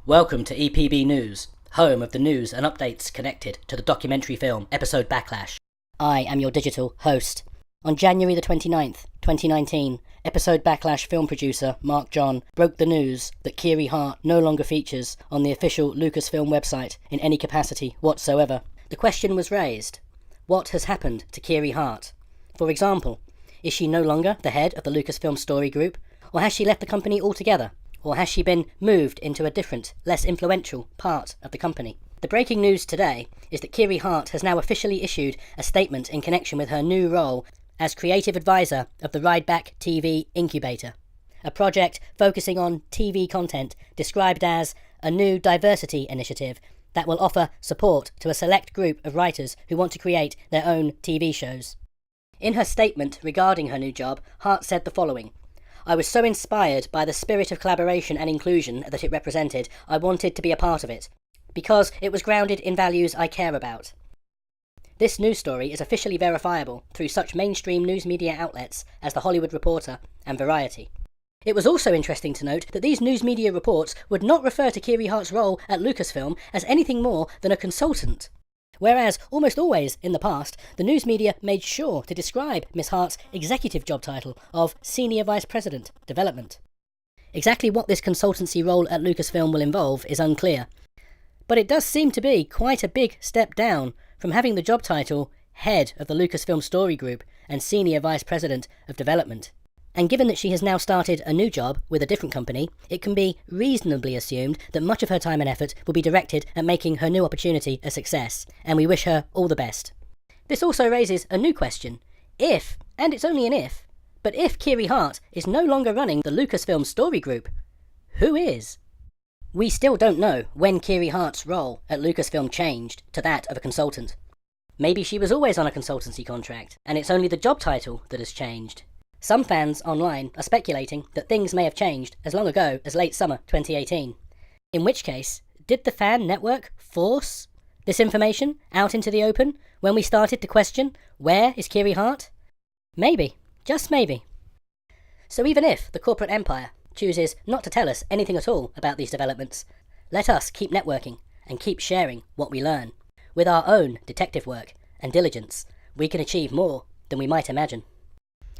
Welcome to EPB News, home of the news and updates connected to the documentary film episode Backlash. I am your digital host. On January the 29th, 2019, episode Backlash film producer Marc John broke the news that Kiri Hart no longer features on the official Lucasfilm website in any capacity whatsoever. The question was raised, what has happened to Kiri Hart? For example, is she no longer the head of the Lucasfilm story group, or has she left the company altogether? Or has she been moved into a different, less influential part of the company? The breaking news today is that Kiri Hart has now officially issued a statement in connection with her new role as creative advisor of the Rideback TV Incubator, a project focusing on TV content described as a new diversity initiative that will offer support to a select group of writers who want to create their own TV shows. In her statement regarding her new job, Hart said the following: "I was so inspired by the spirit of collaboration and inclusion that it represented, I wanted to be a part of it, because it was grounded in values I care about." This news story is officially verifiable through such mainstream news media outlets as The Hollywood Reporter and Variety. It was also interesting to note that these news media reports would not refer to Kiri Hart's role at Lucasfilm as anything more than a consultant. Whereas, almost always in the past, the news media made sure to describe Miss Hart's executive job title of Senior Vice President, Development. Exactly what this consultancy role at Lucasfilm will involve is unclear, but it does seem to be quite a big step down from having the job title Head of the Lucasfilm Story Group and Senior Vice President of Development. And given that she has now started a new job with a different company, it can be reasonably assumed that much of her time and effort will be directed at making her new opportunity a success, and we wish her all the best. This also raises a new question. If, and it's only an if, but if Kiri Hart is no longer running the Lucasfilm Story Group, who is? We still don't know when Kiri Hart's role at Lucasfilm changed to that of a consultant. Maybe she was always on a consultancy contract, and it's only the job title that has changed. Some fans online are speculating that things may have changed as long ago as late summer 2018. In which case, did the fan network force this information out into the open when we started to question, where is Kiri Hart? Maybe, just maybe. So even if the corporate empire chooses not to tell us anything at all about these developments, let us keep networking and keep sharing what we learn. With our own detective work and diligence, we can achieve more than we might imagine.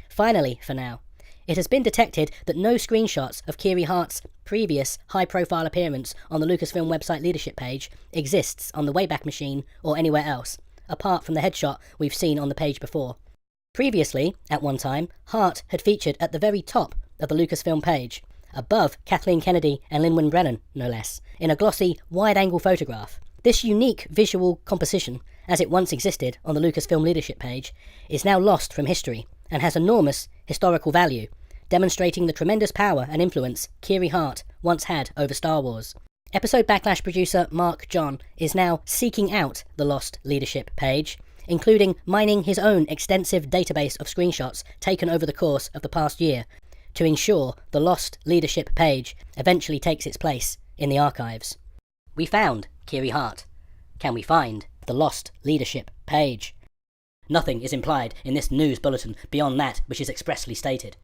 Finally, for now, it has been detected that no screenshots of Kiri Hart's previous high-profile appearance on the Lucasfilm website leadership page exists on the Wayback Machine or anywhere else, apart from the headshot we've seen on the page before. Previously, at one time, Hart had featured at the very top of the Lucasfilm page, above Kathleen Kennedy and Lin-Wen Brennan, no less, in a glossy, wide-angle photograph. This unique visual composition, as it once existed on the Lucasfilm leadership page, is now lost from history, and has enormous historical value, demonstrating the tremendous power and influence Kiri Hart once had over Star Wars. Episode Backlash producer Marc John is now seeking out the lost leadership page, including mining his own extensive database of screenshots taken over the course of the past year, to ensure the lost leadership page eventually takes its place in the archives. We found Kiri Hart. Can we find the lost leadership page? Nothing is implied in this news bulletin beyond that which is expressly stated.